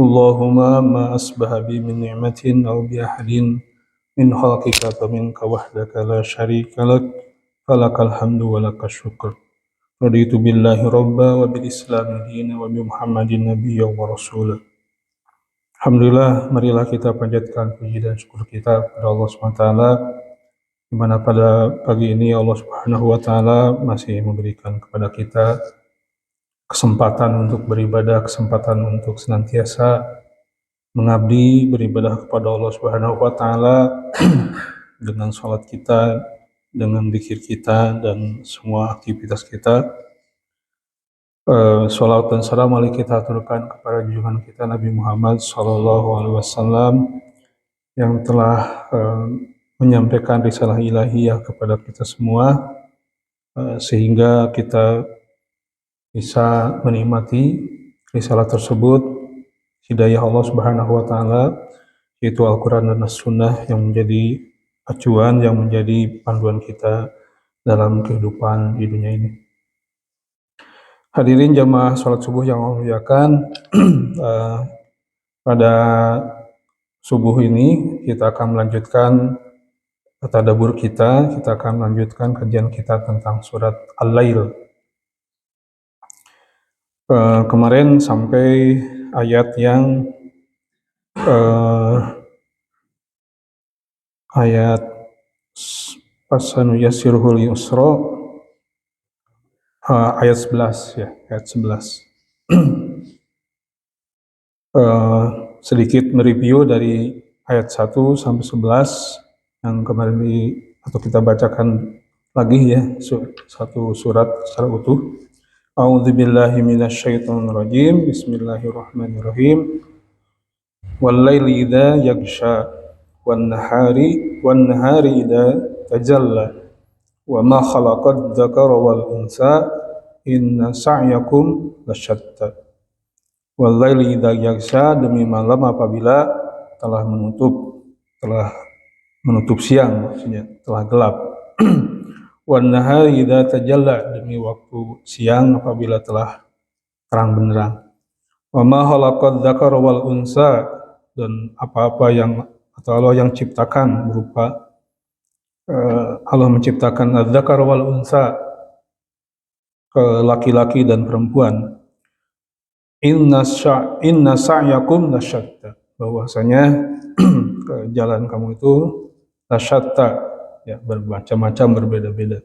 Allahumma ma asbaha bi min ni'matin aw bi ahadin min khalqika fa minka wahdaka la syarika lak falakal hamdu wa lakas syukr. Raditu billahi rabba wa bil islami dina wa bi Muhammadin nabiyya wa rasula. Alhamdulillah, marilah kita panjatkan puji dan syukur kita kepada Allah SWT, di mana pada pagi ini Allah Subhanahu wa taala masih memberikan kepada kita kesempatan untuk beribadah, kesempatan untuk senantiasa mengabdi, beribadah kepada Allah Subhanahu wa taala dengan salat kita, dengan zikir kita dan semua aktivitas kita. Salawat dan salam mari kita aturkan kepada junjungan kita Nabi Muhammad SAW yang telah menyampaikan risalah ilahiyah kepada kita semua, sehingga kita bisa menikmati risalah tersebut, hidayah Allah Subhanahu wa taala, yaitu Al-Quran dan As-Sunnah yang menjadi acuan, yang menjadi panduan kita dalam kehidupan di dunia ini. Hadirin jamaah sholat subuh yang Allah muliakan, pada subuh ini kita akan melanjutkan tadabbur kita akan melanjutkan kajian kita tentang surat Al-Lail. Kemarin sampai ayat yang ayat fasanuyassiruhu liyusra, ayat 11 ya, ayat 11. Sedikit mereview dari ayat 1 sampai 11 yang kemarin atau kita bacakan lagi ya, satu surat secara utuh. A'udzubillahi minasyaitonirrajim. Bismillahirrahmanirrahim. Wal-laili idza yaghsha wan-nahari idza tajalla wa ma khalaqad dzakara wal unsa inna sa'yakum lasyatta. Wal-laili idza yaghsha, demi malam apabila telah menutup siang, maksudnya telah gelap. Wan-nahari idza tajalla, demi waktu siang apabila telah terang benderang. Wa ma khalaqad dzakara wal unsa, dan apa-apa yang atau Allah yang ciptakan berupa Allah menciptakan adzakar wal unsa, laki-laki dan perempuan. Inna sa'yakum lasyatta, bahwasanya jalan kamu itu lasyatta, ya, bermacam-macam, berbeda-beda.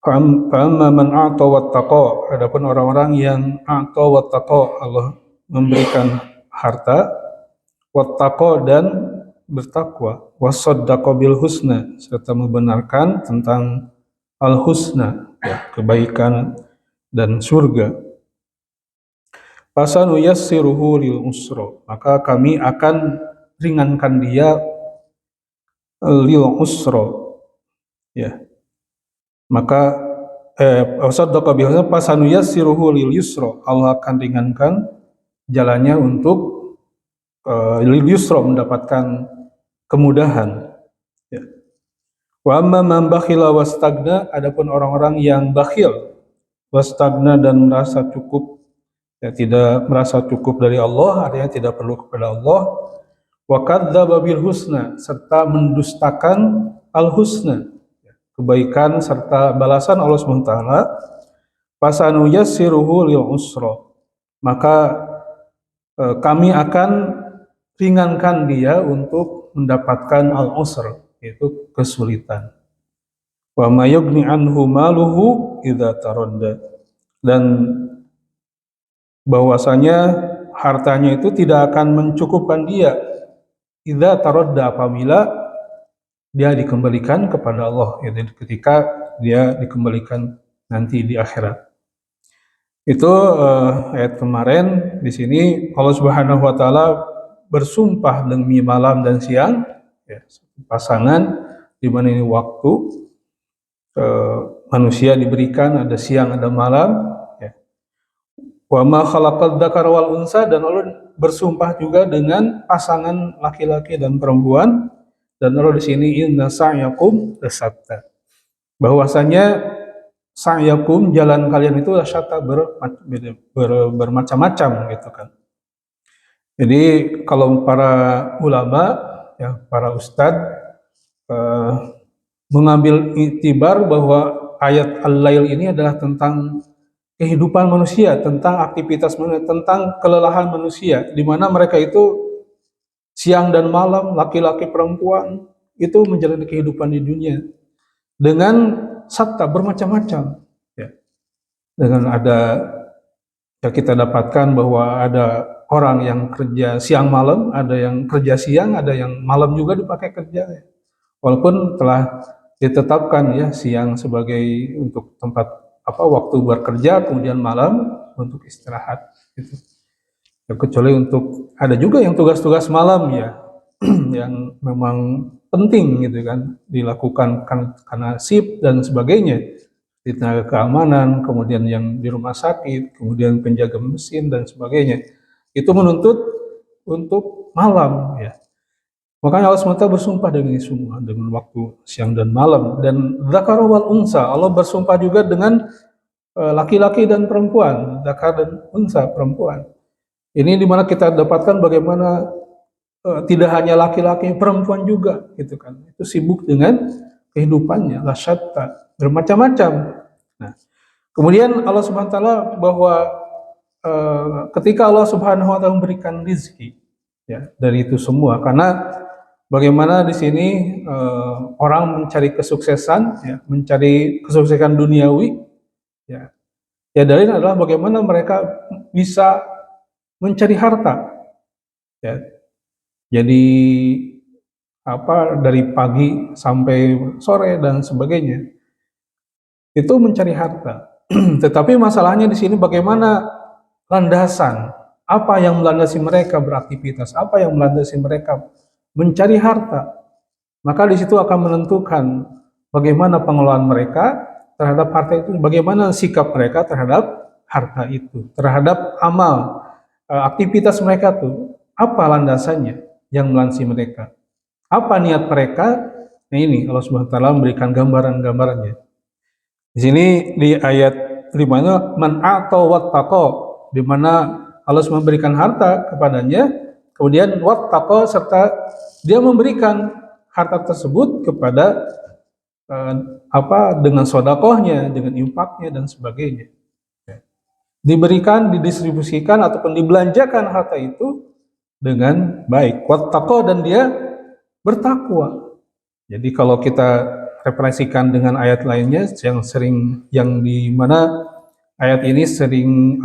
Fa'amma man a'ta wattaqa, adapun orang-orang yang a'ta wattaqa, Allah memberikan harta, wattaqa, dan bertakwa, wasaddaqa bil husna, serta membenarkan tentang al-husna, ya, kebaikan dan surga. Fasanuyassiruhu lil usra, maka kami akan ringankan dia lil usra, ya. Maka wasaddaqa bil husna, fasanuyassiruhu lil yusra, Allah akan ringankan jalannya untuk lil yusra, mendapatkan kemudahan, ya. Wa amma man bakhila wastagna, adapun orang-orang yang bakhil, wastagna, dan merasa cukup, ya, tidak merasa cukup dari Allah, artinya tidak perlu kepada Allah. Wa kadzdzaba bil husna, serta mendustakan al-husna, kebaikan serta balasan Allah SWT. Fasanuyassiruhu lil usra, maka kami akan ringankan dia untuk mendapatkan al-usr, yaitu kesulitan. Wa ma yughni anhu maluhu idza taradda, dan bahwasanya hartanya itu tidak akan mencukupkan dia idza taradda, apabila dia dikembalikan kepada Allah, yaitu ketika dia dikembalikan nanti di akhirat. Itu ayat kemarin. Di sini Allah Subhanahu wa taala bersumpah demi malam dan siang, ya, pasangan di mana ini waktu manusia diberikan, ada siang ada malam, ya. Wa ma khalaqad dzakara wal unsa, dan Allah bersumpah juga dengan pasangan laki-laki dan perempuan, dan Allah di sini inna sa'yakum lasyatta, bahwasanya sa'yakum, jalan kalian itu lasyatta, bermacam-macam gitu kan. Jadi kalau para ulama, ya para ustadz eh, mengambil iktibar bahwa ayat Al-Lail ini adalah tentang kehidupan manusia, tentang aktivitas manusia, tentang kelelahan manusia, di mana mereka itu siang dan malam, laki-laki perempuan, itu menjalani kehidupan di dunia dengan satta bermacam-macam. Ya. Dengan ada, ya kita dapatkan bahwa ada orang yang kerja siang malam, ada yang kerja siang, ada yang malam juga dipakai kerja. Walaupun telah ditetapkan ya siang sebagai untuk tempat waktu bekerja, kemudian malam untuk istirahat. Gitu. Ya, kecuali untuk ada juga yang tugas-tugas malam ya yang memang penting gitu kan dilakukan karena sip dan sebagainya di tenaga keamanan, kemudian yang di rumah sakit, kemudian penjaga mesin dan sebagainya. Itu menuntut untuk malam ya. Makanya Allah SWT bersumpah dengan ini semua, dengan waktu siang dan malam. Dan dzakar wal unsa, Allah bersumpah juga dengan laki-laki dan perempuan, dzakar dan unsa, perempuan. Ini dimana kita dapatkan bagaimana tidak hanya laki-laki, perempuan juga, gitu kan. Itu sibuk dengan kehidupannya, la syatta, bermacam-macam. Nah, kemudian Allah Subhanahu wa taala bahwa ketika Allah Subhanahu wa taala memberikan rizki ya dari itu semua, karena bagaimana di sini orang mencari kesuksesan ya, mencari kesuksesan duniawi ya. Ya dalil adalah bagaimana mereka bisa mencari harta ya. Jadi dari pagi sampai sore dan sebagainya itu mencari harta. Tetapi masalahnya di sini bagaimana landasan, apa yang melandasi mereka beraktivitas, apa yang melandasi mereka mencari harta. Maka di situ akan menentukan bagaimana pengelolaan mereka terhadap harta itu, bagaimana sikap mereka terhadap harta itu, terhadap amal, aktivitas mereka itu, apa landasannya yang melandasi mereka. Apa niat mereka? Nah ini Allah Subhanahu wa taala memberikan gambaran-gambarannya. Di sini di ayat 5-nya man atau wattaqo, di mana Allah memberikan harta kepadanya, kemudian wattaqo serta dia memberikan harta tersebut kepada dengan sodakohnya, dengan infaknya dan sebagainya. Diberikan, didistribusikan ataupun dibelanjakan harta itu dengan baik. Wattaqo, dan dia bertakwa. Jadi kalau kita referensikan dengan ayat lainnya yang di mana ayat ini sering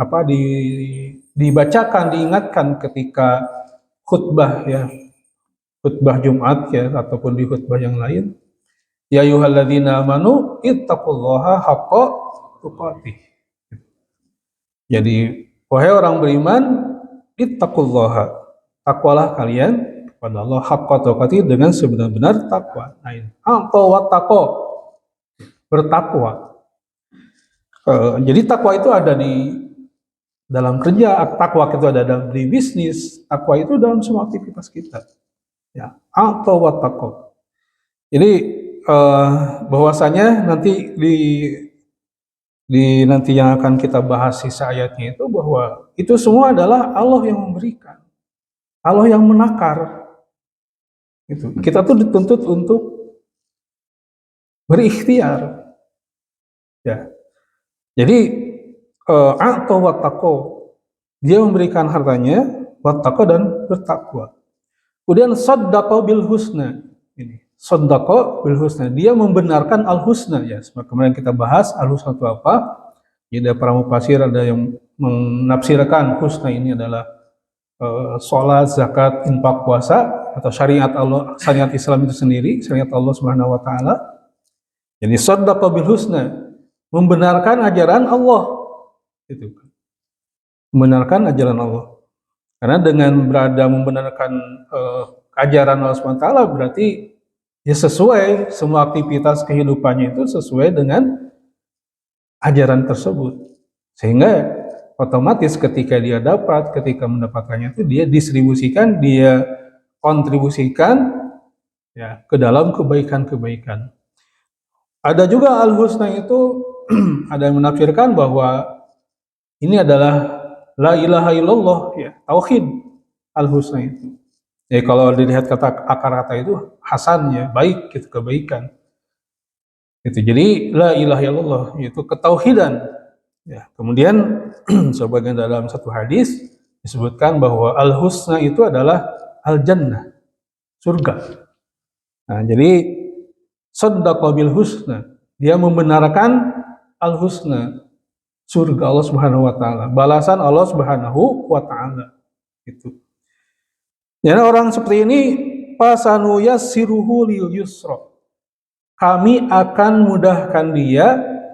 dibacakan, diingatkan ketika khutbah ya, khutbah Jumat ya ataupun di khutbah yang lain. Ya ayyuhalladzina amanu ittaqullaha haqqa tuqatih. Jadi wahai orang beriman, ittaqullaha, takwalah kalian kepada Allah haqqa tuqatih, dengan sebenar-benar takwa. Nah ini atau wattaqo, bertakwa. Jadi takwa itu ada di dalam kerja, takwa itu ada dalam di bisnis, takwa itu dalam semua aktivitas kita. Ya, atau wattaqo. Jadi bahwasanya nanti di nanti yang akan kita bahas sisa ayatnya itu bahwa itu semua adalah Allah yang memberikan, Allah yang menakar. Itu kita tuh dituntut untuk berikhtiar. Ya, jadi atau wattaqo, dia memberikan hartanya, wattaqo, dan bertakwa. Kemudian saddaqa bil husna. Ini saddaqa bil husna, dia membenarkan al husna ya. Kemarin kita bahas al husna itu apa? Jadi para mufasir ada yang menafsirkan husna ini adalah sholat, zakat, infak, puasa, atau syariat Allah, syariat Islam itu sendiri, syariat Allah Subhanahu wa taala. Jadi saddaqa bil husna, membenarkan ajaran Allah. Itu. Membenarkan ajaran Allah. Karena dengan membenarkan ajaran Allah SWT berarti ya sesuai, semua aktivitas kehidupannya itu sesuai dengan ajaran tersebut. Sehingga otomatis ketika dia ketika mendapatkannya itu dia distribusikan, dia kontribusikan ya ke dalam kebaikan-kebaikan. Ada juga al-husna itu ada yang menafsirkan bahwa ini adalah la ilaha illallah ya, tauhid. al-husna itu. Jadi kalau dilihat akar kata itu hasan ya, baik gitu, kebaikan. Itu jadi la ilaha illallah itu ketauhidan. Ya, kemudian sebagian dalam satu hadis disebutkan bahwa al-husna itu adalah al-jannah, surga. Nah, jadi saddaqa bil husna, dia membenarkan al-husna, surga Allah Subhanahu wa taala, balasan Allah Subhanahu wa taala. Itu. Jadi orang seperti ini pasanu yassiruhu lil yusra. Kami akan mudahkan dia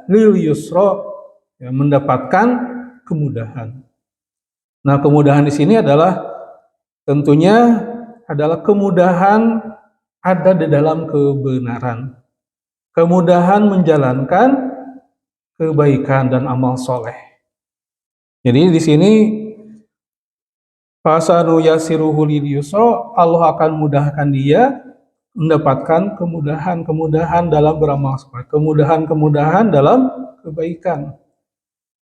lil yusra, ya, mendapatkan kemudahan. Nah, kemudahan di sini adalah tentunya adalah kemudahan ada di dalam kebenaran. Kemudahan menjalankan kebaikan dan amal soleh. Jadi di sini fasanu yasiruhu lil yusra, Allah akan mudahkan dia mendapatkan kemudahan-kemudahan dalam beramal soleh, kemudahan-kemudahan dalam kebaikan.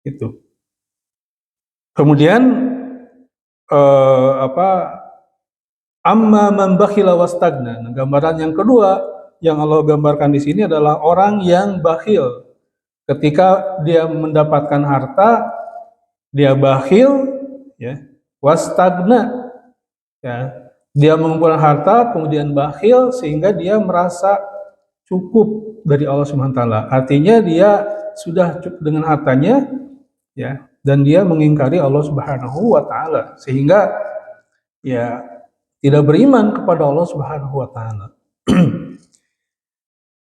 Itu. Kemudian amma man bakhila wastagna. Nah, gambaran yang kedua yang Allah gambarkan di sini adalah orang yang bakhil. Ketika dia mendapatkan harta, dia bakhil, ya, wastagna, ya, dia mengumpulkan harta kemudian bakhil sehingga dia merasa cukup dari Allah Subhanahu wa taala. Artinya dia sudah cukup dengan hartanya, ya, dan dia mengingkari Allah Subhanahu wa taala sehingga ya tidak beriman kepada Allah Subhanahu wa taala.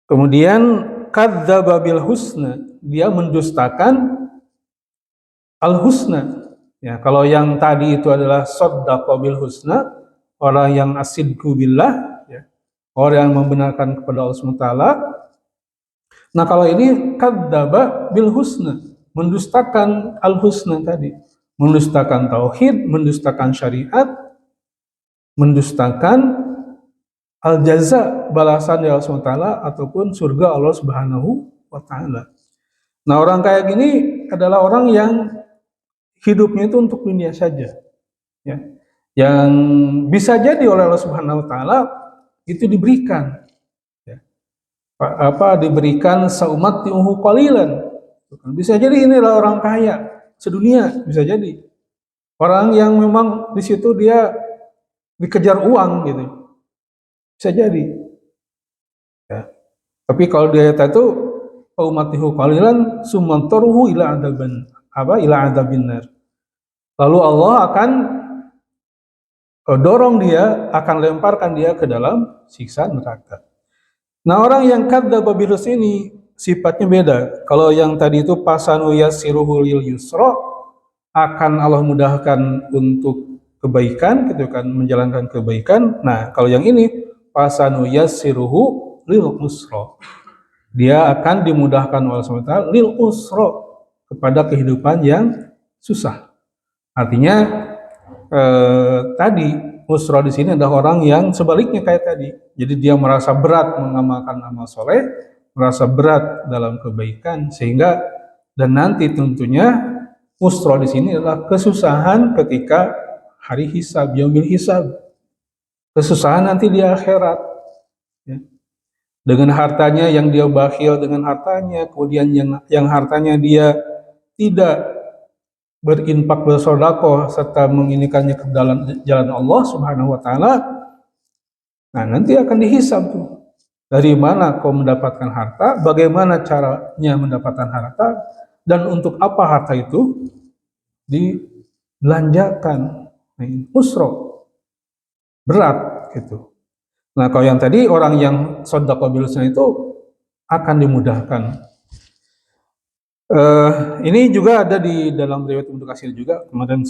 Kemudian kadzdzaba bil husna, dia mendustakan al-husna. Ya, kalau yang tadi itu adalah saddaqa bil husna, orang yang asidku billah, ya, orang yang membenarkan kepada Allah Subhanahu wa taala. Nah, kalau ini kadzdzaba bil husna, mendustakan al-husna tadi, mendustakan tauhid, mendustakan syariat, mendustakan al-jaza, balasan dari Allah Subhanahu wa taala ataupun surga Allah Subhanahu wa taala. Nah, orang kayak gini adalah orang yang hidupnya itu untuk dunia saja, ya. Yang bisa jadi oleh Allah Subhanahu wa taala itu diberikan, ya. Diberikan saumatihu qalilan. Bisa jadi ini adalah orang kaya sedunia, bisa jadi. Orang yang memang di situ dia dikejar uang gitu. Bisa jadi. Ya. Tapi kalau dia itu saumatihu qalilan sumantaruhu ila adabin nar. Lalu Allah akan dorong dia, akan lemparkan dia ke dalam siksa neraka. Nah, orang yang kadzdzaba bil husna ini sifatnya beda. Kalau yang tadi itu pasanu yassiruhu lil yusra, akan Allah mudahkan untuk kebaikan, gitu kan, menjalankan kebaikan. Nah, kalau yang ini pasanu yassiruhu lil usra, dia akan dimudahkan oleh Allah SWT lil usra, kepada kehidupan yang susah. Artinya tadi usra di sini adalah orang yang sebaliknya kayak tadi. Jadi dia merasa berat mengamalkan amal soleh, merasa berat dalam kebaikan, sehingga dan nanti tentunya usra di sini adalah kesusahan ketika hari hisab, yaumil hisab. Kesusahan nanti di akhirat. Ya. Dengan hartanya yang dia bakhil dengan hartanya, kemudian yang hartanya dia tidak berinfak, bersedekah serta menginikannya ke dalam jalan Allah Subhanahu wa taala. Nah, nanti akan dihisab tuh. Dari mana kau mendapatkan harta, bagaimana caranya mendapatkan harta, dan untuk apa harta itu dibelanjakan. Usra, berat gitu. Nah, kalau yang tadi orang yang shadaqah bil husna itu akan dimudahkan. Ini juga ada di dalam riwayat Ibnu Katsir juga, kemarin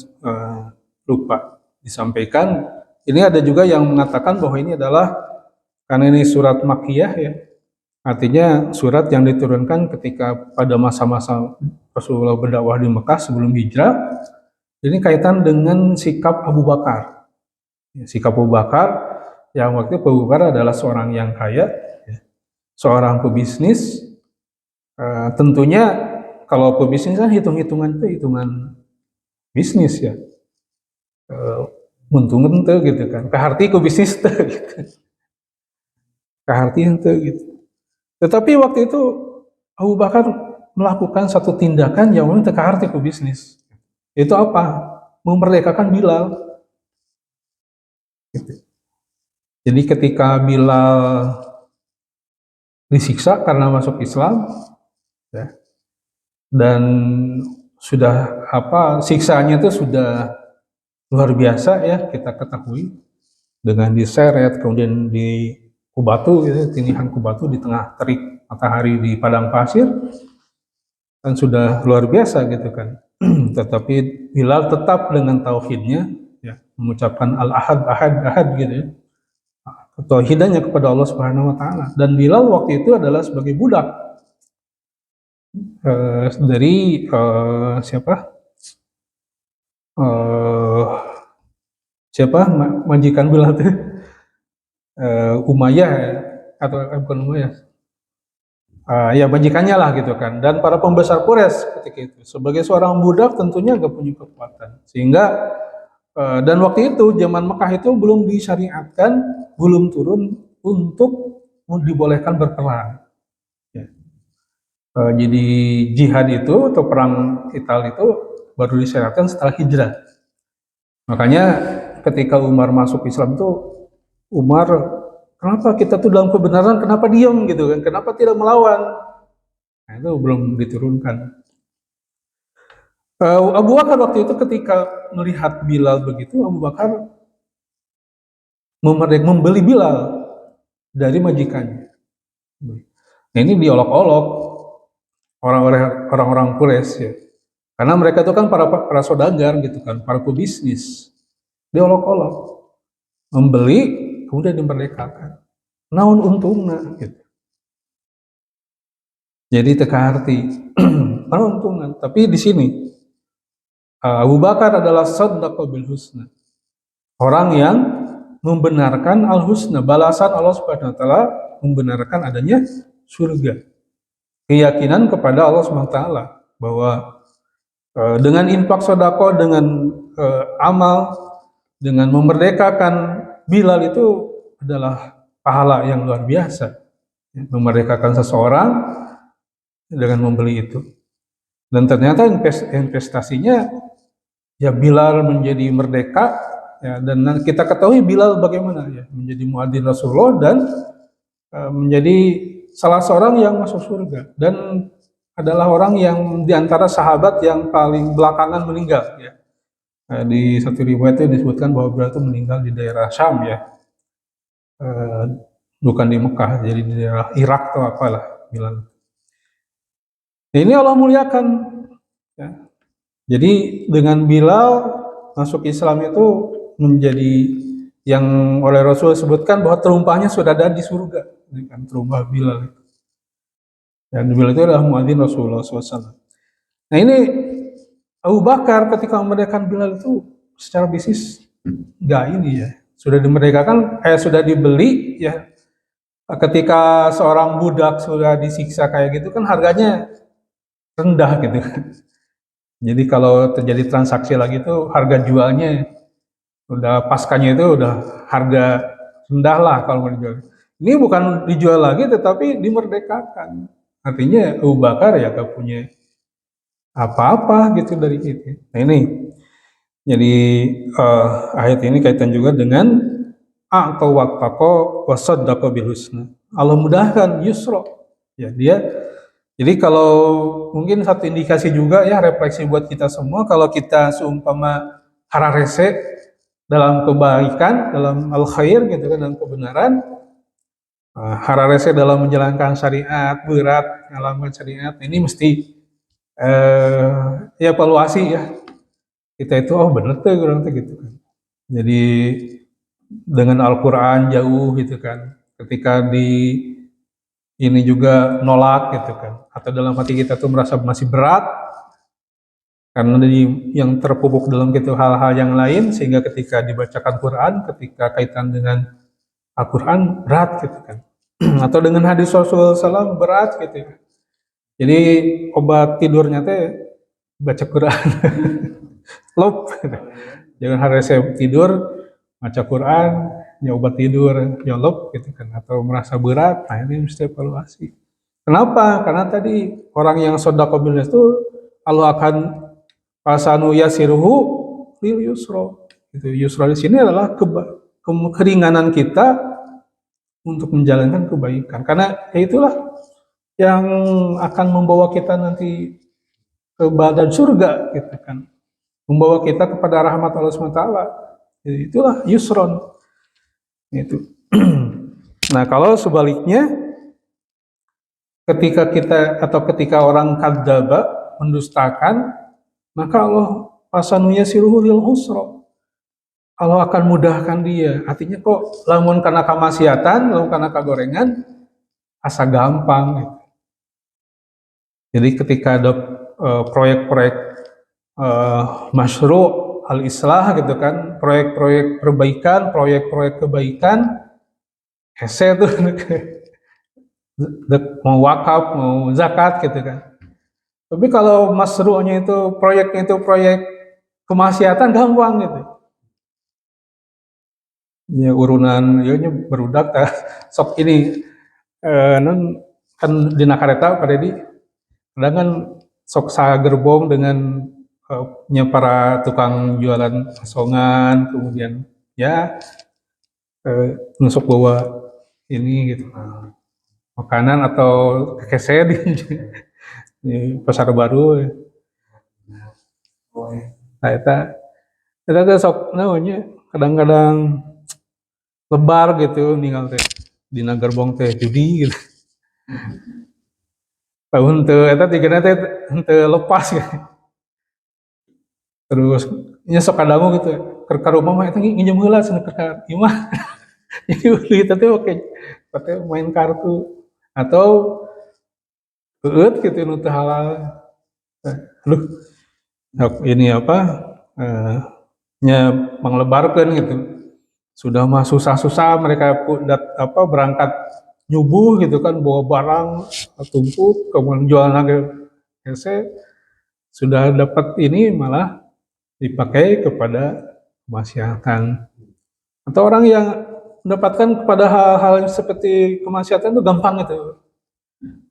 lupa disampaikan. Ini ada juga yang mengatakan bahwa ini adalah karena ini surat Makkiyah, ya. Artinya surat yang diturunkan ketika pada masa-masa Rasulullah berdakwah di Mekah sebelum hijrah. Ini kaitan dengan sikap Abu Bakar. Sikap Abu Bakar yang waktu itu Abu Bakar adalah seorang yang kaya, ya, seorang pebisnis. Tentunya kalau pebisnis kan hitung-hitungan itu hitungan bisnis, ya. Untung teu gitu kan, kaharti ku bisnis teu gitu, kaharti teu gitu. Tetapi waktu itu Abu Bakar melakukan satu tindakan yang memang teu kaharti ku bisnis. Itu apa? Memerdekakan Bilal. Gitu. Jadi ketika Bilal disiksa karena masuk Islam, ya, dan sudah apa siksaannya itu sudah luar biasa ya kita ketahui dengan diseret kemudian di kubatu ya, tinihan kubatu di tengah terik matahari di padang pasir kan sudah luar biasa gitu kan. Tetapi Bilal tetap dengan tauhidnya ya mengucapkan al-ahad ahad ahad gitu ya. Tauhidannya kepada Allah Subhanahu wa taala dan Bilal waktu itu adalah sebagai budak dari siapa? Eh, siapa majikan Bilal itu? Umayyah ya? Atau bukan Umayyah? Ya majikannya lah gitu kan. Dan para pembesar Quraisy ketika itu sebagai seorang budak tentunya gak punya kekuatan. Sehingga dan waktu itu zaman Mekah itu belum disyariatkan, belum turun untuk dibolehkan berperang. Ya. Jadi jihad itu atau perang Qital itu baru disyariatkan setelah hijrah. Makanya ketika Umar masuk Islam tuh Umar, kenapa kita tuh dalam kebenaran, kenapa diam gitu kan, kenapa tidak melawan? Nah, itu belum diturunkan. Abu Bakar waktu itu ketika melihat Bilal begitu, Abu Bakar membeli Bilal dari majikannya. Nah, ini diolok-olok orang-orang Quraisy ya. Karena mereka itu kan para saudagar gitu kan, para pebisnis. Diolok-olok, membeli kemudian dimerdekakan. Naon untungna gitu. Jadi teka arti. Naon untungna. Tapi di sini Abu Bakar adalah saddaqa bil husna. Orang yang membenarkan al-husna, balasan Allah Subhanahu wa taala membenarkan adanya surga. Keyakinan kepada Allah Subhanahu wa taala bahwa dengan infak sedekah, dengan amal, dengan memerdekakan Bilal itu adalah pahala yang luar biasa. Memerdekakan seseorang dengan membeli itu. Dan ternyata investasinya ya Bilal menjadi merdeka ya, dan kita ketahui Bilal bagaimana ya menjadi muadzin Rasulullah dan menjadi salah seorang yang masuk surga dan adalah orang yang diantara sahabat yang paling belakangan meninggal ya. Di satu riwayat itu disebutkan bahwa Bilal itu meninggal di daerah Syam ya, bukan di Mekah, jadi di daerah Irak atau apalah Bilal. Ini Allah muliakan ya. Jadi dengan Bilal masuk Islam itu menjadi yang oleh Rasul sebutkan bahwa terumpahnya sudah ada di surga, kan terumpah Bilal. Dan Bilal itu adalah muadzin Rasulullah SAW. Nah ini Abu Bakar ketika memerdekakan Bilal itu secara bisnis nggak ini ya, sudah dimerdekakan, sudah dibeli ya. Ketika seorang budak sudah disiksa kayak gitu kan harganya rendah gitu. Jadi kalau terjadi transaksi lagi itu harga jualnya udah paskanya itu udah harga rendah lah kalau mau dijual. Ini bukan dijual lagi tetapi dimerdekakan. Artinya Abu Bakar ya gak punya apa-apa gitu dari itu. Nah ini jadi ayat ini kaitan juga dengan atau wattaqo wasaddaqa bil husna. Allah mudahkan yusra. Ya dia. Jadi kalau mungkin satu indikasi juga ya refleksi buat kita semua kalau kita seumpama hararese dalam kebaikan, dalam al khair gitu kan dalam kebenaran, hararese dalam menjalankan syariat, berat menjalankan syariat, ini mesti ya evaluasi ya. Kita itu oh bener tuh kurang tuh gitu kan. Jadi dengan Al-Qur'an jauh gitu kan. Ketika di ini juga nolak gitu kan. Atau dalam hati kita tuh merasa masih berat karena yang terpupuk dalam gitu hal-hal yang lain sehingga ketika dibacakan Quran, ketika kaitan dengan Al-Quran berat gitu kan. Atau dengan hadis Rasulullah SAW berat gitu ya. Jadi obat tidurnya teh baca Quran. Lop. Jangan hari saya tidur baca Quran, ya obat tidur, nyolok gitu kan, atau merasa berat, nah ini mesti evaluasi. Kenapa? Karena tadi orang yang sodaqah bil itu Allah akan fasanu yasiruhu lil yusro. Itu yusro di sini adalah keringanan kita untuk menjalankan kebaikan. Karena ya itulah yang akan membawa kita nanti ke badan surga gitu kan. Membawa kita kepada rahmat Allah SWT. Itulah yusron. Itu. Nah, kalau sebaliknya ketika orang kadzdzaba mendustakan, maka Allah fasanuya siruhu lil usra. Allah akan mudahkan dia. Artinya kok lamun karena kamaksiatan, lamun karena kagorengan, asa gampang gitu. Jadi ketika ada proyek-proyek masyru' al-islah gitu kan, proyek-proyek perbaikan, proyek-proyek kebaikan, hese tuh mau wakaf, mau zakat gitu kan. Tapi kalau masyru'nya itu, proyeknya itu proyek kemaksiatan, gampang gitu. Ya urunan, ya berudak tah. Sok ini, non kan dina kareta pada di, kadang kan sok gerbong dengan para tukang jualan asongan, kemudian ya nusuk bawa ini gitu, makanan atau kese di pasar baru. Nah, eta sok namanya kadang-kadang lebar gitu ninggal teh dina gerbong teh judi gitu. Tahun teu eta tigana teh henteu lepas gitu. Terus nya sok kadangu gitu, keur ka rumah mah eta nginjem heula cenah keur ka imah. Jadi kita tuh oke, katanya main kartu atau gitu nu teu halal. Aduh, ini apa? Nya manglebarkeun gitu. Sudah mah susah-susah mereka berangkat nyubuh gitu kan, bawa barang tumpuk, kemudian jual lagi hese, sudah dapat ini malah dipakai kepada kemaksiatan. Atau orang yang mendapatkan kepada hal-hal seperti kemaksiatan itu gampang itu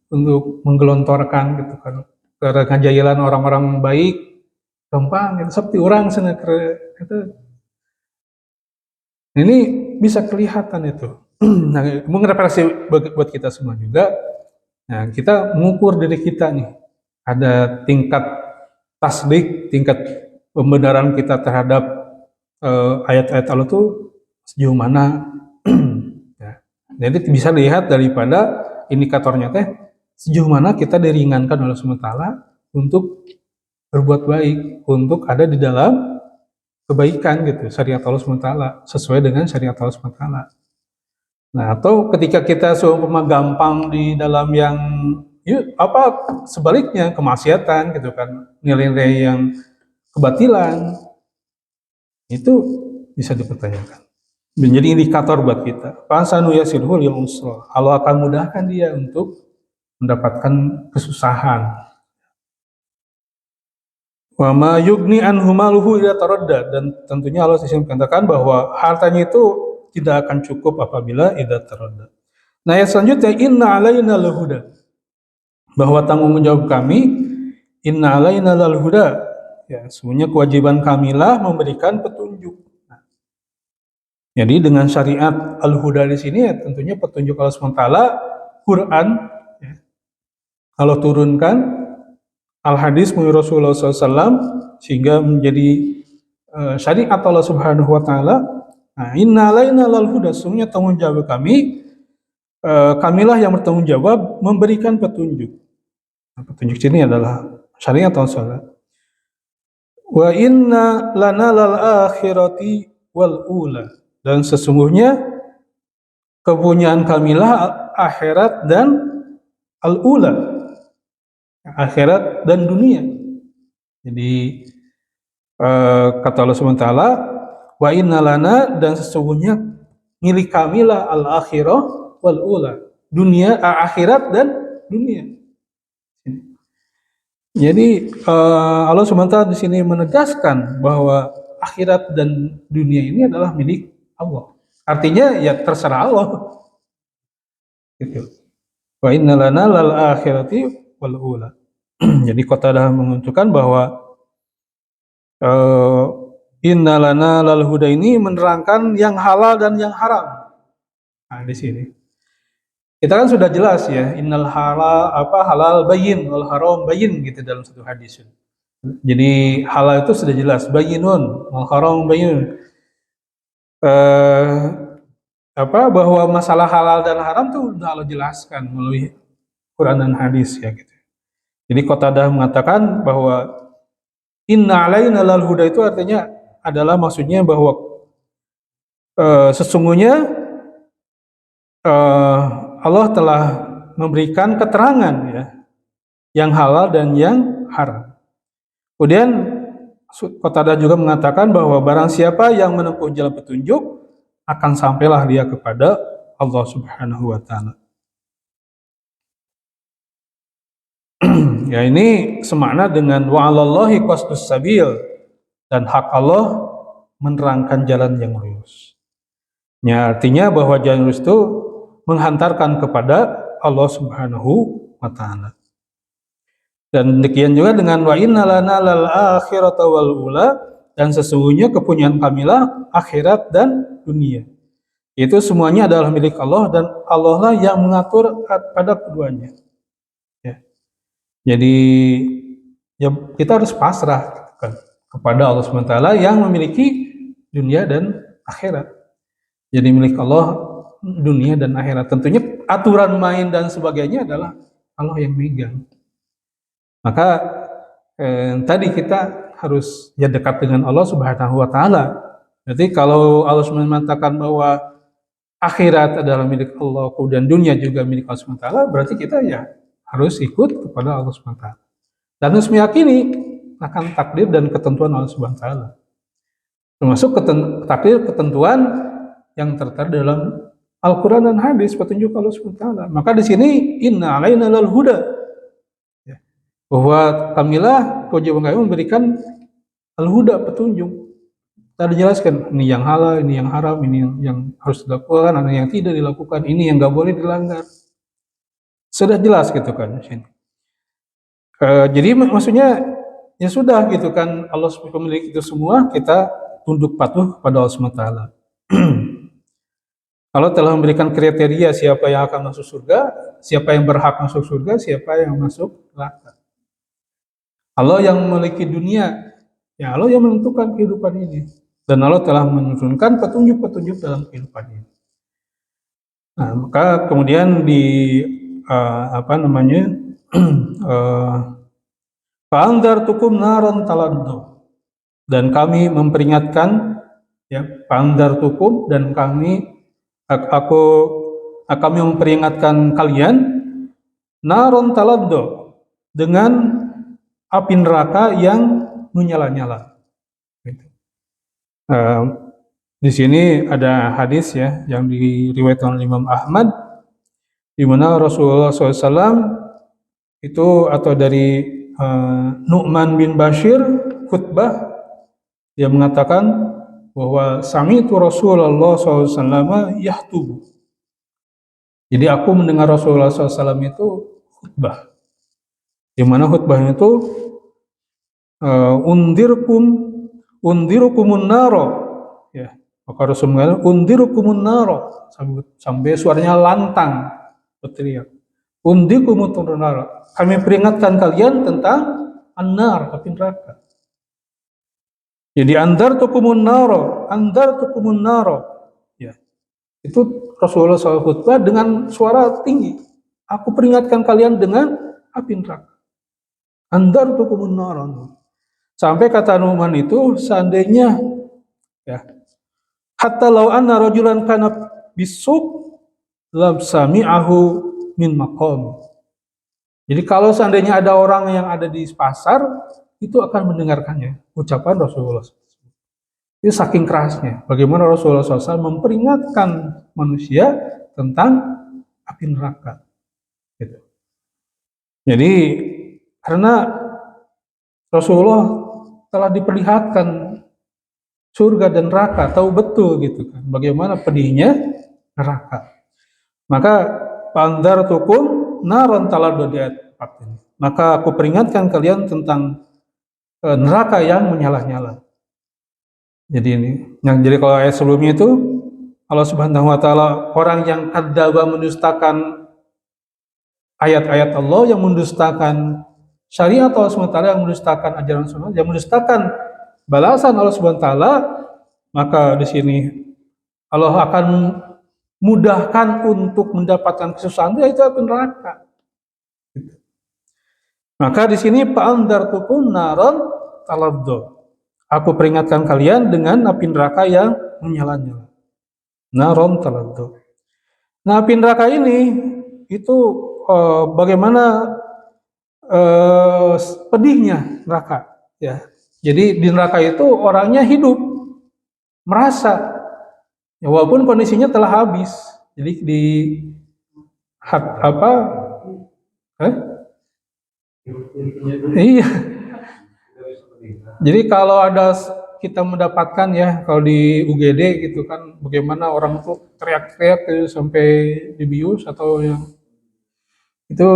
untuk menggelontorkan gitu kan, karena kejailan orang-orang baik gampang itu seperti orang sana itu. Ini bisa kelihatan itu. Nah, mengrefleksi buat kita semua juga. Nah, kita mengukur diri kita nih. Ada tingkat tasdik, tingkat pembenaran kita terhadap ayat-ayat Allah itu sejauh mana. Ya. Jadi bisa dilihat daripada indikatornya teh sejauh mana kita diringankan oleh SWT untuk berbuat baik, untuk ada di dalam kebaikan gitu, syariat Allah SWT, sesuai dengan syariat Allah SWT. Nah, atau ketika kita seumpama gampang di dalam yang sebaliknya kemaksiatan gitu kan, nilai-nilai yang kebatilan, itu bisa dipertanyakan. Menjadi indikator buat kita. Fasanu yasirhu lil usra. Allah akan mudahkan dia untuk mendapatkan kesusahan. Wa ma yugni anhu maluhu ila taradda, dan tentunya Allah mengatakan bahwa hartanya itu tidak akan cukup apabila idza taradda. Nah, yang selanjutnya inna alaina lahuda. Bahwa tanggung jawab kami inna alaina lahuda. Ya, sebenarnya kewajiban kamilah memberikan petunjuk. Jadi dengan syariat al-huda di sini ya, tentunya petunjuk Allah SWT, Quran, ya, Allah turunkan, al-hadis dari Rasulullah SAW, sehingga menjadi syariat Allah Subhanahu Wa Taala. Nah, inna alaina lal-huda, sesungguhnya tanggung jawab kami, kamilah yang bertanggung jawab memberikan petunjuk. Nah, petunjuk ini adalah syariat Allah SWT. Wa inna lana lal akhirati wal ula, dan sesungguhnya kepunyaan kamilah akhirat dan al-ula, akhirat dan dunia. Jadi kata Allah SWT, wa inna lana, dan sesungguhnya milik kamilah al-akhirah wal ula, dunia, akhirat dan dunia. Jadi Allah SWT di sini menegaskan bahwa akhirat dan dunia ini adalah milik Allah. Artinya ya terserah Allah gitu. Wa inna lana lal akhirati wal ula. Jadi Qatadah menunjukkan bahwa uh, inna lana lal huda ini menerangkan yang halal dan yang haram. Nah, di sini kita kan sudah jelas ya, innal halal bayyin wal haram bayyin gitu dalam satu hadis. Jadi halal itu sudah jelas bayyinun, wal haram bayyinun. Eh, bahwa masalah halal dan haram itu sudah Allah jelaskan melalui Quran dan hadis ya gitu. Jadi Qatadah mengatakan bahwa inna alaina lal huda itu artinya adalah maksudnya bahwa sesungguhnya Allah telah memberikan keterangan ya yang halal dan yang haram. Kemudian Qatadah juga mengatakan bahwa barang siapa yang menempuh jalan petunjuk akan sampailah dia kepada Allah Subhanahu wa taala. Ya ini semakna dengan wa'alallahi qasdus sabil, dan hak Allah menerangkan jalan yang lurus. Ya artinya bahwa jalan lurus itu menghantarkan kepada Allah Subhanahu wa taala. Dan demikian juga dengan wa inna lana lal akhirata wal ula, dan sesungguhnya kepunyaan kamilah akhirat dan dunia. Itu semuanya adalah milik Allah dan Allah lah yang mengatur pada keduanya. Ya. Jadi ya kita harus pasrah kan, kepada Allah SWT yang memiliki dunia dan akhirat. Jadi milik Allah dunia dan akhirat. Tentunya aturan main dan sebagainya adalah Allah yang megang. Maka tadi kita harus ya dekat dengan Allah Subhanahu wa taala. Jadi kalau Allah mengatakan bahwa akhirat adalah milik Allah dan dunia juga milik Allah Subhanahu wa taala, berarti kita ya harus ikut kepada Allah Subhanahu wa taala. Dan harus meyakini akan takdir dan ketentuan Allah Subhanahu wa taala. Termasuk takdir ketentuan yang tertera dalam Al-Qur'an dan hadis petunjuk Allah Subhanahu wa taala. Maka di sini inna alaina lal huda, bahwa kamilah kewajiban kami memberikan al-huda, petunjuk. Kita dijelaskan ini yang halal, ini yang haram, ini yang harus dilakukan, ada yang tidak dilakukan, ini yang nggak boleh dilanggar. Sudah jelas gitu kan. Jadi maksudnya ya sudah gitu kan, Allah sebagai pemilik itu semua, kita tunduk patuh kepada Allah SWT. Allah telah memberikan kriteria siapa yang akan masuk surga, siapa yang berhak masuk surga, siapa yang masuk neraka. Allah yang memiliki dunia, ya Allah yang menentukan kehidupan ini, dan Allah telah menurunkan petunjuk-petunjuk dalam kehidupan ini. Nah, maka kemudian di Fa'andhartukum naran taladdu, dan kami memperingatkan ya, Fa'andhartukum, dan kami memperingatkan kalian naran taladdu, dengan api neraka yang menyala-nyala. Di sini ada hadis ya yang diriwayatkan oleh Imam Ahmad, di mana Rasulullah SAW itu atau dari Nu'man bin Bashir khutbah, dia mengatakan bahwa sami'tu Rasulullah SAW yahtubu. Jadi aku mendengar Rasulullah SAW itu khutbah, di mana khutbahnya itu undirukumun naro, ya, maka Rasul mengatakan undirukumun naro, sampai suaranya lantang berteriak, undirukumun naro, kami peringatkan kalian tentang an-nar, api neraka. Jadi andartukumun naro, ya, itu Rasulullah SAW khutbah dengan suara tinggi, aku peringatkan kalian dengan api neraka. Andartukumun naro. Sampai kata Nu'man itu, seandainya ya, hatta law anna rajulan kana bisuk lam sami'ahu min maqam. Jadi kalau seandainya ada orang yang ada di pasar, itu akan mendengarkannya, ucapan Rasulullah SAW. Itu saking kerasnya bagaimana Rasulullah SAW memperingatkan manusia tentang api neraka. Gitu. Jadi karena Rasulullah telah diperlihatkan surga dan neraka, tahu betul gitu kan bagaimana pedihnya neraka. Maka tukum naron taladzza di ayat 4 ini. Maka aku peringatkan kalian tentang neraka yang menyala-nyala. Jadi ini, jadi kalau ayat sebelumnya itu Allah Subhanahu wa taala orang yang kadzdzaba mendustakan ayat-ayat Allah, yang mendustakan syariat Allah Subhanahu wa taala, yang mendustakan ajaran sunnah, yang mendustakan balasan Allah Subhanahu wa taala, maka di sini Allah akan mudahkan untuk mendapatkan kesusahan, yaitu api neraka. Maka di sini fa'andzartukum naron taladzza. Aku peringatkan kalian dengan api neraka yang menyala-nyala. Naron taladzza. Nah, api neraka ini itu bagaimana pedihnya neraka, ya. Jadi di neraka itu orangnya hidup, merasa, ya, walaupun kondisinya telah habis. Jadi di apa? Iya. Jadi kalau ada kita mendapatkan, ya, kalau di UGD gitu kan, bagaimana orang tuh teriak-teriak gitu, sampai dibius atau yang itu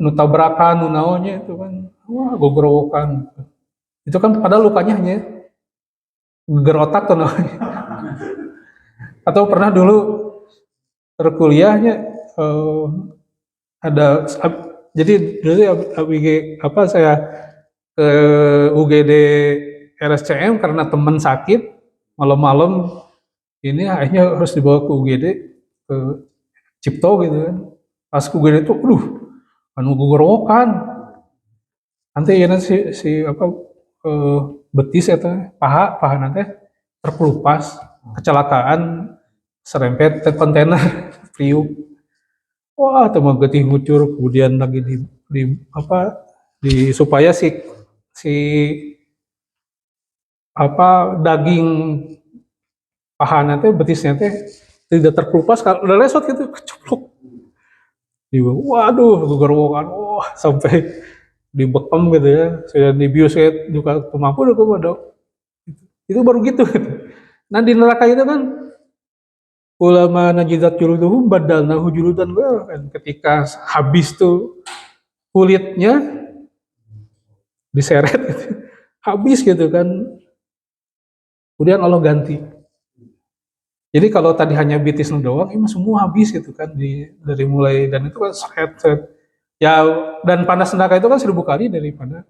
nutabrakan, nunaonya itu kan, wah, gogorokan. Itu kan padahal lukanya hanya geger otak tuh namanya. Atau pernah dulu terkuliahnya ada, jadi dulu apa saya ke UGD RSCM karena teman sakit malam-malam, ini akhirnya harus dibawa ke UGD ke Cipto gitu kan. Pas ke UGD itu, anu gogorokan. Nanti ya si apa betis atau paha nanti terkelupas, kecelakaan serempet kontainer priuk. Wah, teman getih ngucur, kemudian lagi di apa supaya si apa daging paha nanti betisnya teh tidak terkelupas, kalau udah lesot gitu keceplok. Waduh, gogorokan, wah, sampai dibekam gitu ya. Saya dibius saya juga mampu udah dok. Itu baru gitu. Nah di neraka itu kan ulama najidat juluduhum badalnahu juludan kan, ketika habis tuh kulitnya diseret gitu. Habis gitu kan. Kemudian Allah ganti. Jadi kalau tadi hanya bitis doang, ini semua habis gitu kan, dari mulai, dan itu kan seret. Ya, dan panas neraka itu kan 1000 kali daripada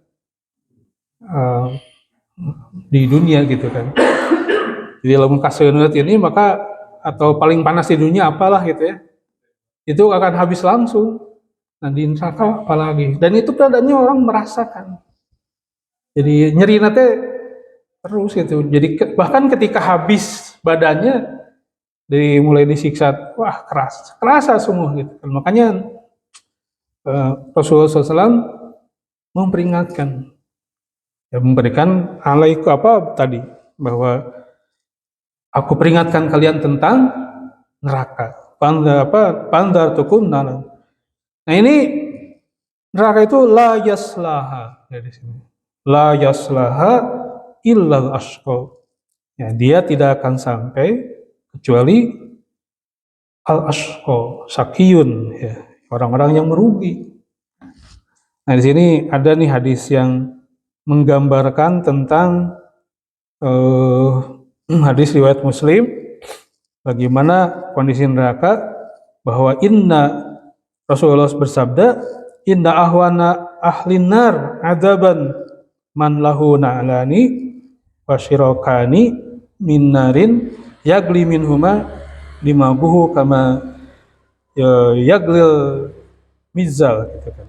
di dunia gitu kan. Jadi lamun kaseuneut ini maka, atau paling panas di dunia apalah gitu ya, itu akan habis langsung. Nah di neraka apalagi, dan itu keadaannya orang merasakan. Jadi nyeri nanti terus gitu. Jadi bahkan ketika habis badannya, dari mulai disiksa, wah kerasa semua gitu. Makanya Rasulullah SAW memperingatkan, ya, memberikan alaiku apa tadi, bahwa aku peringatkan kalian tentang neraka. Pandartukum naran. Nah ini neraka itu la yaslaha, ya, di sini. La yaslaha illal ashqa. Ya, dia tidak akan sampai kecuali al ashqa, sakiyun, ya, orang-orang yang merugi. Nah di sini ada nih hadis yang menggambarkan tentang hadis riwayat Muslim, bagaimana kondisi neraka, bahwa Rasulullah bersabda, inna ahwana ahlin nar adaban man lahu na'lani wa syirokani min narin yagli minhuma limabuhu kama yaglil mizal, gitu kan.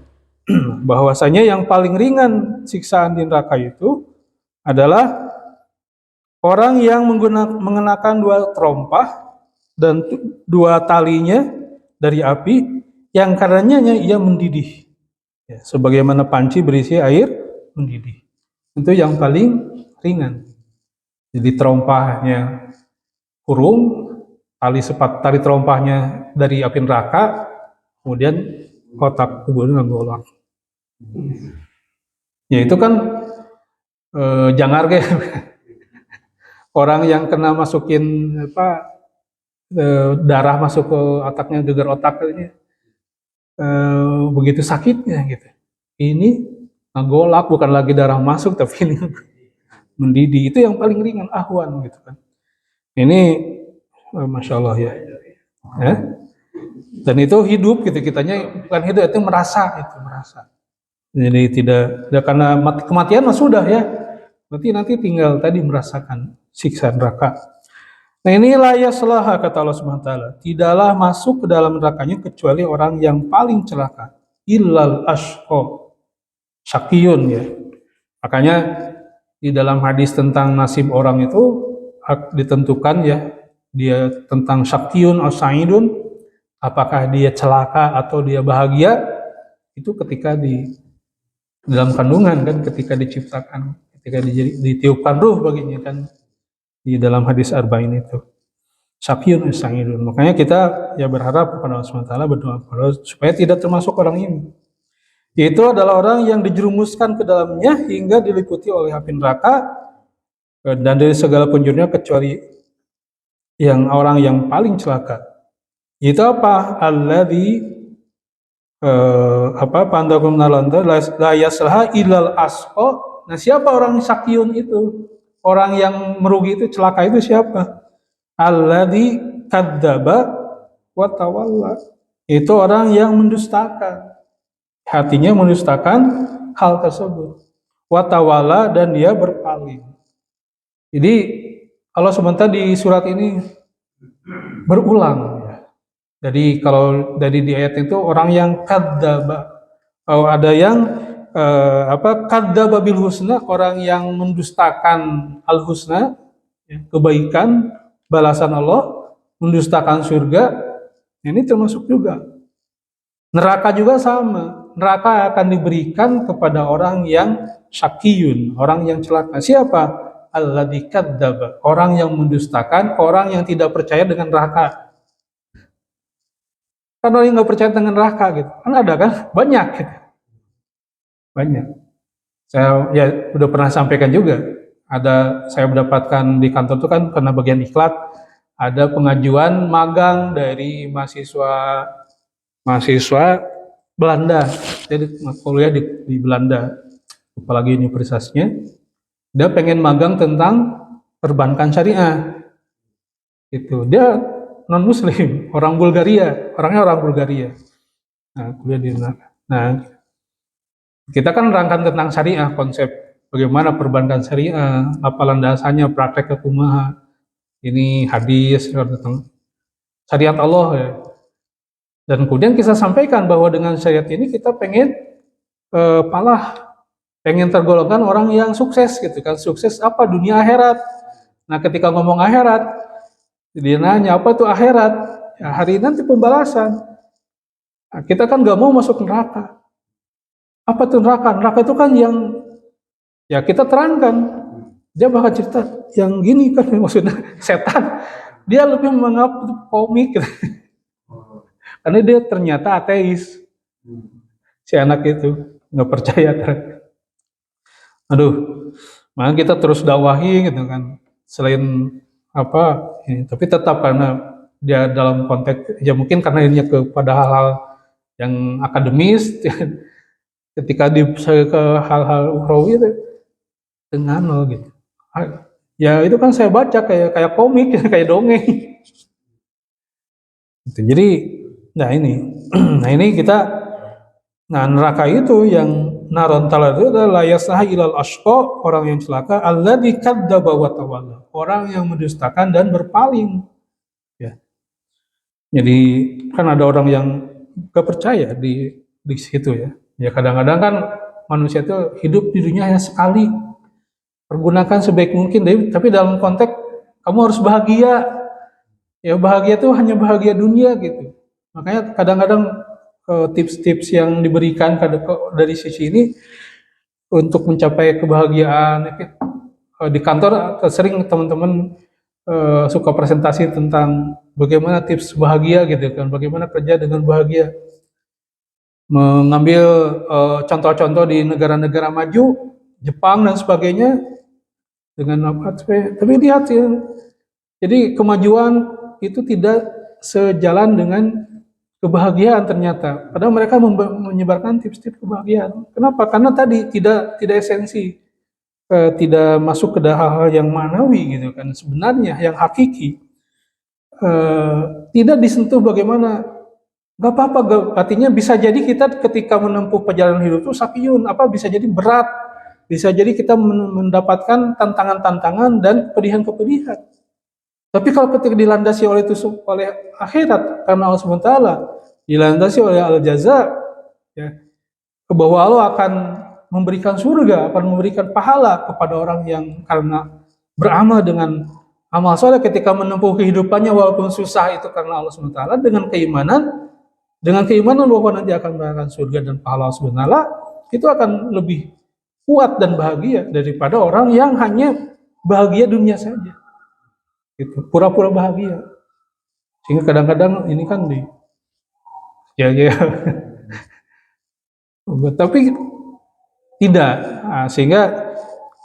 Bahwasanya yang paling ringan siksaan di neraka itu adalah orang yang mengenakan 2 terompah dan 2 talinya dari api, yang karenanya ia mendidih, ya, sebagaimana panci berisi air mendidih. Itu yang paling ringan. Jadi terompahnya kurung, tali terompahnya dari api neraka, kemudian kotak kuburnya golak. Ya itu kan jangar ke Orang yang kena masukin apa darah masuk ke otaknya, gegar otaknya, begitu sakitnya gitu. Ini ngegolak, bukan lagi darah masuk tapi ini mendidih. Itu yang paling ringan, ahwan gitu kan. Ini masya Allah ya. Dan itu hidup gitu, kitanya bukan hidup, itu merasa. Jadi tidak karena kematian sudah ya. Berarti nanti tinggal tadi merasakan siksa neraka. Nah ini la yaslaha kata Allah Subhanahu wa taala, tidaklah masuk ke dalam nerakanya kecuali orang yang paling celaka, illal ashqa, syaqiyun ya. Makanya di dalam hadis tentang nasib orang itu ditentukan ya, dia tentang syaqiyun atau sa'idun, apakah dia celaka atau dia bahagia, itu ketika di dalam kandungan kan, ketika diciptakan, ketika ditiupkan ruh baginya kan, di dalam hadis arba'in itu. Syaqiyun sa'idun. Makanya kita ya berharap kepada Allah SWT, berdoa kepada Allah supaya tidak termasuk orang ini. Yaitu adalah orang yang dijerumuskan ke dalamnya hingga diliputi oleh api neraka dan dari segala penjurnya kecuali yang orang yang paling celaka. Itu apa? Alladzi pandakum nalanda la yaslaha ilal asqa. Nah, siapa orang syaqiyun itu? Orang yang merugi itu, celaka itu siapa? Alladzi kadzdzaba wa tawalla. Itu orang yang mendustakan. Hatinya mendustakan hal tersebut. Wa tawalla, dan dia berpaling. Jadi Allah sebentar di surat ini berulang ya. Jadi kalau dari di ayat itu orang yang kadzdzaba, ada yang kadzdzaba bil husna, orang yang mendustakan al husna, kebaikan, balasan Allah, mendustakan surga, ini termasuk juga. Neraka juga sama. Neraka akan diberikan kepada orang yang syaqiyun, orang yang celaka. Siapa? Alladzi kadzdzaba, orang yang mendustakan, orang yang tidak percaya dengan neraka. Kan orang yang nggak percaya dengan neraka gitu, kan ada kan? Banyak gitu. Banyak. Saya ya udah pernah sampaikan juga. Saya mendapatkan di kantor itu kan karena bagian iklan, ada pengajuan magang dari mahasiswa Belanda. Jadi kuliah di Belanda, apalagi universitasnya. Dia pengen magang tentang perbankan syariah. Itu dia non muslim, orangnya orang Bulgaria. Nah, kuliah di sana. Nah, kita kan rangkan tentang syariah, konsep bagaimana perbankan syariah, apa landasannya, praktek kekumaha. Ini hadis tentang syariat Allah ya. Dan kemudian kita sampaikan bahwa dengan syariat ini kita pengen pengen tergolongkan orang yang sukses gitu kan. Sukses apa? Dunia akhirat. Nah, ketika ngomong akhirat, dia nanya apa tuh akhirat? Ya, hari nanti pembalasan. Nah, kita kan nggak mau masuk neraka. Apa tuh neraka? Neraka itu kan yang ya kita terangkan. Dia bakal cerita yang gini kan, maksudnya setan. Dia lebih menganggap itu komik gitu. Karena dia ternyata ateis. Si anak itu nggak percaya. Aduh, makanya kita terus dakwahi gitu kan. Selain tapi tetap karena dia dalam konteks ya mungkin karena ini kepada hal-hal yang akademis, ketika ke hal-hal ukhrawi itu dengan gitu. Ya itu kan saya baca kayak komik, kayak dongeng. Gitu. Jadi, nah ini kita, neraka itu yang naron talad itu adalah yasaha ilal ashqa, orang yang celaka, alladzi kadzdzaba wa tawalla, orang yang mendustakan dan berpaling. Ya. Jadi kan ada orang yang gak percaya di situ ya. Ya kadang-kadang kan manusia itu hidup di dunia hanya sekali. Pergunakan sebaik mungkin, tapi dalam konteks kamu harus bahagia. Ya bahagia itu hanya bahagia dunia gitu. Makanya kadang-kadang tips-tips yang diberikan dari sisi ini untuk mencapai kebahagiaan di kantor sering teman-teman suka presentasi tentang bagaimana tips bahagia gitu kan, bagaimana kerja dengan bahagia, mengambil contoh-contoh di negara-negara maju, Jepang dan sebagainya. dengan apa? Tapi lihat ya, jadi kemajuan itu tidak sejalan dengan kebahagiaan ternyata. Padahal mereka menyebarkan tips-tips kebahagiaan. Kenapa? Karena tadi tidak esensi, tidak masuk ke hal-hal yang manawi gitu kan. Sebenarnya yang hakiki tidak disentuh bagaimana. Gak apa-apa, artinya bisa jadi kita ketika menempuh perjalanan hidup itu sakiyun, bisa jadi berat, bisa jadi kita mendapatkan tantangan-tantangan dan kepedihan-kepedihan. Tapi kalau ketika dilandasi oleh akhirat, karena Allah SWT dilandasi oleh al-jaza, ya, bahwa Allah akan memberikan surga, akan memberikan pahala kepada orang yang karena beramal dengan amal soleh ketika menempuh kehidupannya walaupun susah itu karena Allah SWT, dengan keimanan bahwa nanti akan mendapatkan surga dan pahala Allah SWT, itu akan lebih kuat dan bahagia daripada orang yang hanya bahagia dunia saja. Gitu, pura-pura bahagia. Sehingga kadang-kadang ini kan ya tapi tidak. Nah, sehingga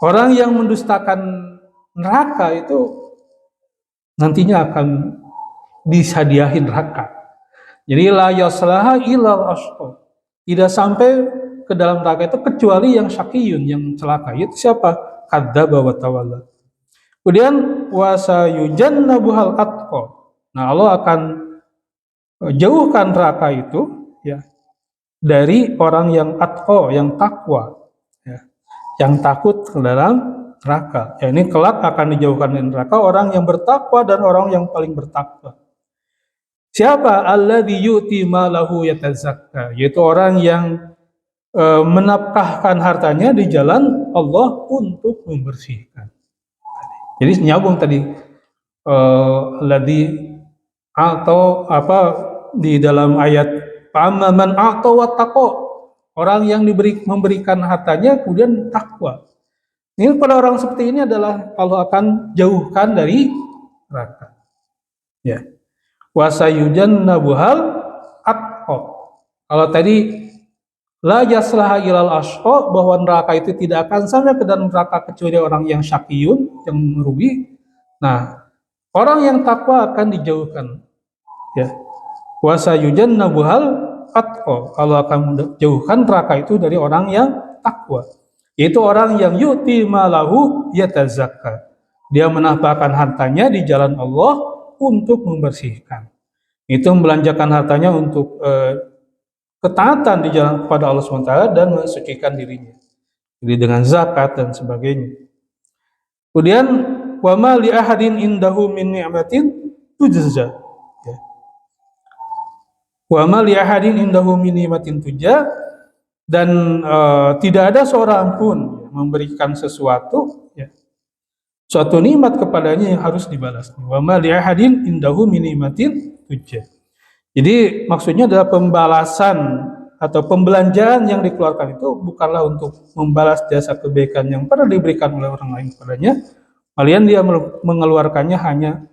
orang yang mendustakan neraka itu nantinya akan disadiahi neraka. Jadi la yaslaha ilal ashqa. Tidak sampai ke dalam neraka itu kecuali yang syaqiyun, yang celaka. Itu siapa? Kadzdzaba wa tawalla. Kemudian wasayujannabuhal atqa. Nah, Allah akan jauhkan neraka itu ya dari orang yang atqa, yang takwa, ya, yang takut ke dalam neraka. Ya, ini kelak akan dijauhkan dari neraka orang yang bertakwa dan orang yang paling bertakwa. Siapa? Alladzi yu'ti malahu yatazakka, yaitu orang yang menafkahkan hartanya di jalan Allah untuk membersihkan. Jadi nyambung tadi atau di dalam ayat man atau wattaqo, orang yang memberikan hartanya kemudian takwa. Ini pada orang seperti ini adalah Allah akan jauhkan dari neraka. Ya. Wasayujannabuhal atqa. Kalau tadi la yaslaha ilal ashqa, bahwa neraka itu tidak akan sampai ke dalam neraka kecuali orang yang syaqiyun, yang merugi. Nah, orang yang takwa akan dijauhkan. Ya. Wasayujannabuhal atqa. Allah akan menjauhkan neraka itu dari orang yang takwa. Yaitu orang yang yu'ti malahu yatazakka. Dia menafkahkan hartanya di jalan Allah untuk membersihkan. Itu membelanjakan hartanya untuk ketaatan di jalan kepada Allah SWT dan mensucikan dirinya. Jadi dengan zakat dan sebagainya. Kemudian wa ma li ahadin indahu min ni'matin tujza. Ya. Wa ma li ahadin indahu min ni'matin tujza, dan tidak ada seorang pun memberikan sesuatu, ya, suatu nikmat kepadanya yang harus dibalas. Wa ma li ahadin indahu min ni'matin tujza. Jadi maksudnya adalah pembalasan atau pembelanjaan yang dikeluarkan itu bukanlah untuk membalas jasa kebaikan yang pernah diberikan oleh orang lain kepadanya, malahan dia mengeluarkannya hanya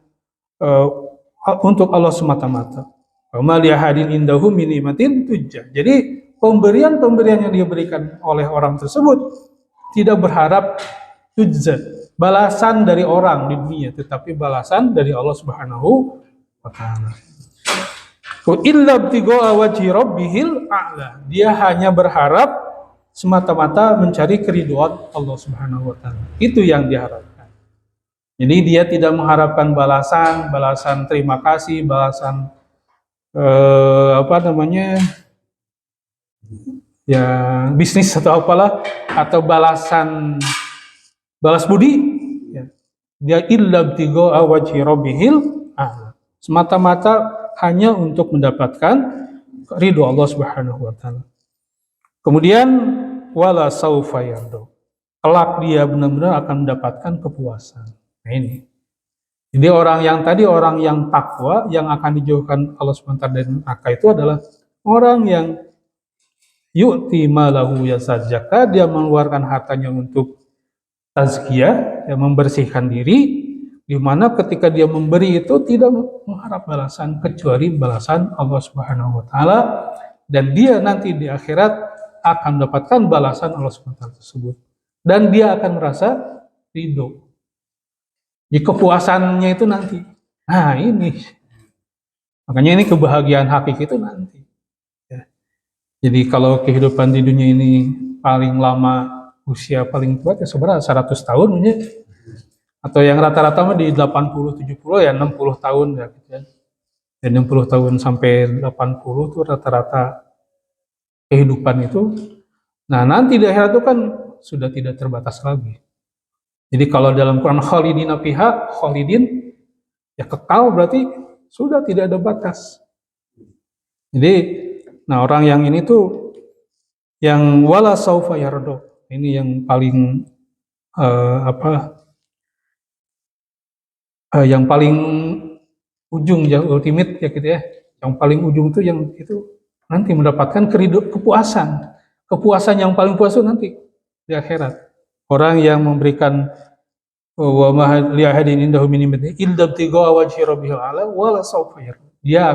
untuk Allah semata-mata. Wa ma li ahadin indahu min ni'matin tujza. Jadi pemberian-pemberian yang diberikan oleh orang tersebut tidak berharap tujza, balasan dari orang di dunia, tetapi balasan dari Allah Subhanahu wa taala. Illa ibtigha'a wajhi rabbihil a'la. Dia hanya berharap semata-mata mencari keridhaan Allah Subhanahu wa taala. Itu yang diharapkan. Jadi dia tidak mengharapkan balasan terima kasih, balasan ya bisnis atau apalah, atau balas budi, ya. Dia illa ibtigha'a wajhi rabbihil a'la. Semata-mata hanya untuk mendapatkan ridho Allah Subhanahu wa taala. Kemudian wala saufa yarda. Kelak dia benar-benar akan mendapatkan kepuasan. Nah ini. Jadi orang yang takwa yang akan dijauhkan Allah SWT dari neraka itu adalah orang yang yu'ti malahu yasadzaka, dia mengeluarkan hartanya untuk tazkiyah, yang membersihkan diri, di mana ketika dia memberi itu tidak mengharap balasan kecuali balasan Allah Subhanahu wa taala, dan dia nanti di akhirat akan mendapatkan balasan Allah Subhanahu wa taala tersebut, dan dia akan merasa ridho. Jadi kepuasannya itu nanti. Nah ini, makanya ini kebahagiaan hakiki itu nanti. Ya. Jadi kalau kehidupan di dunia ini paling lama, usia paling kuat ya sebenarnya 100 tahun ya. Atau yang rata-rata mah di 80-70 ya 60 tahun ya gitu ya. Dan 60 tahun sampai 80 itu rata-rata kehidupan itu. Nah nanti di akhirat itu kan sudah tidak terbatas lagi. Jadi kalau dalam Quran khalidin fiha, khalidin ya kekal berarti sudah tidak ada batas. Jadi nah orang yang ini tuh yang wala saufa yardo, ini yang paling yang paling ujung ya ultimate ya gitu ya. Yang paling ujung itu yang itu nanti mendapatkan kepuasan. Kepuasan yang paling puas itu nanti di akhirat. Orang yang memberikan wa ma li ahadin indahu min ni'matin illa ibtigha wajhi rabbihil a'la wala saufa yarda. Dia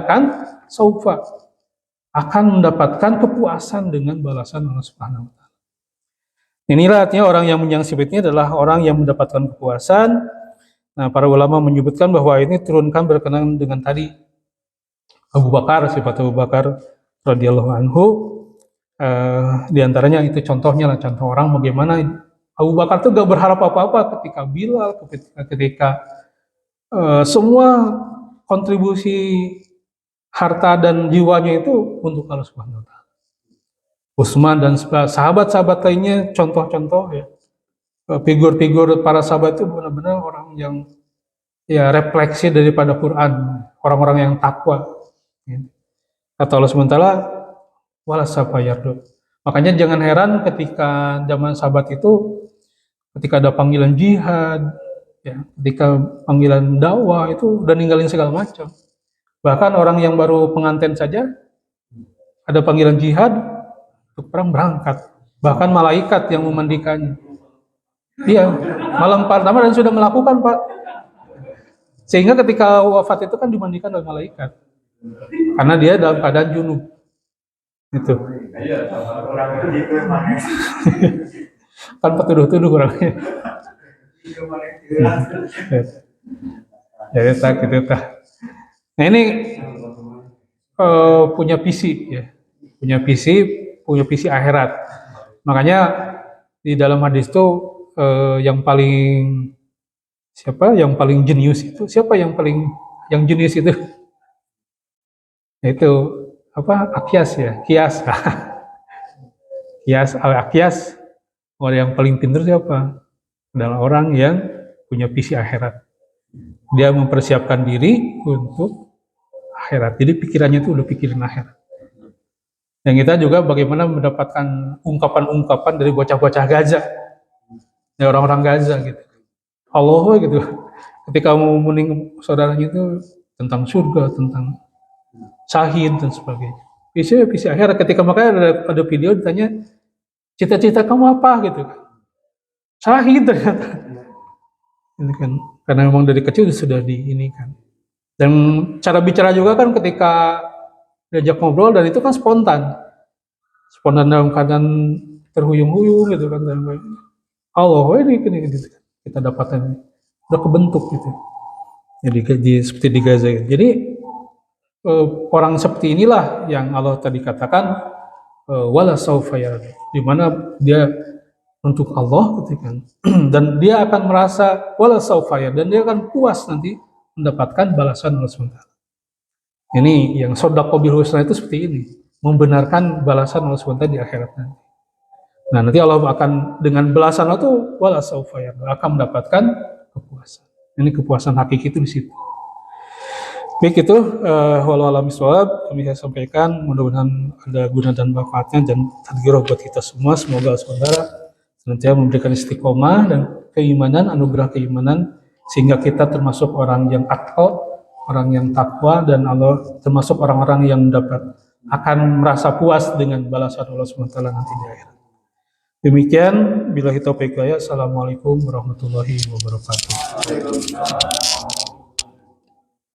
akan mendapatkan kepuasan dengan balasan Allah Subhanahu wa taala. Inilah artinya orang yang menyangsip ini adalah orang yang mendapatkan kepuasan. Nah, para ulama menyebutkan bahwa ini turunkan berkenaan dengan tadi Abu Bakar, sifat Abu Bakar radhiyallahu anhu. Di antaranya itu contohnya lah, contoh orang bagaimana Abu Bakar tuh gak berharap apa-apa ketika Bilal, ketika semua kontribusi harta dan jiwanya itu untuk Allah Subhanahu wa taala. Utsman dan sahabat-sahabat lainnya contoh-contoh ya. Figur-figur para sahabat itu benar-benar orang yang ya refleksi daripada Quran, orang-orang yang takwa. Kata Allah SWT, wala saufa yarda. Makanya jangan heran ketika zaman sahabat itu, ketika ada panggilan jihad, ya, ketika panggilan dakwah itu udah ninggalin segala macam. Bahkan orang yang baru pengantin saja ada panggilan jihad, untuk perang berangkat. Bahkan malaikat yang memandikannya. Iya, malam pertama dan sudah melakukan, Pak. Sehingga ketika wafat itu kan dimandikan oleh malaikat. Karena dia dalam keadaan junub. Itu. Kan petuduh-tuduh orangnya. Jadi tak gitu tak. Nah ini punya visi ya, punya visi akhirat. Makanya di dalam hadis itu yang paling jenius itu yang jenius itu itu Akyas ya, Kias. Akyas, orang yang paling pintar siapa? Adalah orang yang punya visi akhirat. Dia mempersiapkan diri untuk akhirat. Jadi pikirannya itu udah pikiran akhirat. Dan kita juga bagaimana mendapatkan ungkapan-ungkapan dari bocah-bocah Gaza, dari orang-orang Gaza gitu. Allah gitu. Ketika mau mening saudaranya itu tentang surga, tentang syahid dan sebagainya. Visi akhirat. Ketika makanya ada video ditanya, cita-cita kamu apa gitu? Syahid ternyata. Ini kan karena memang dari kecil sudah diinikan. Dan cara bicara juga kan ketika diajak ngobrol dan itu kan spontan dalam keadaan terhuyung-huyung gitu kan. Allah ini gitu. Kita dapatkan udah kebentuk gitu. Jadi seperti di Gaza gitu. Jadi orang seperti inilah yang Allah tadi katakan wala saufa yarda, di mana dia untuk Allah gitu kan. Dan dia akan merasa wala saufa yarda, dan dia akan puas nanti mendapatkan balasan Allah SWT. Ini yang sodaqah bil husna itu seperti ini, membenarkan balasan Allah SWT di akhirat nanti. Nah nanti Allah akan dengan balasan itu wala saufa yarda, akan mendapatkan kepuasan. Ini kepuasan hakiki itu di situ. Baik itu walau alam bisawab kami saya sampaikan, mudah-mudahan ada guna dan manfaatnya dan tadhkirah buat kita semua. Semoga saudara senantiasa memberikan istiqomah dan keimanan, anugerah keimanan, sehingga kita termasuk orang yang atqa, orang yang takwa, dan Allah termasuk orang-orang yang akan merasa puas dengan balasan Allah SWT nanti di akhirat. Demikian, billahi taufiq wal hidayah. Assalamualaikum warahmatullahi wabarakatuh.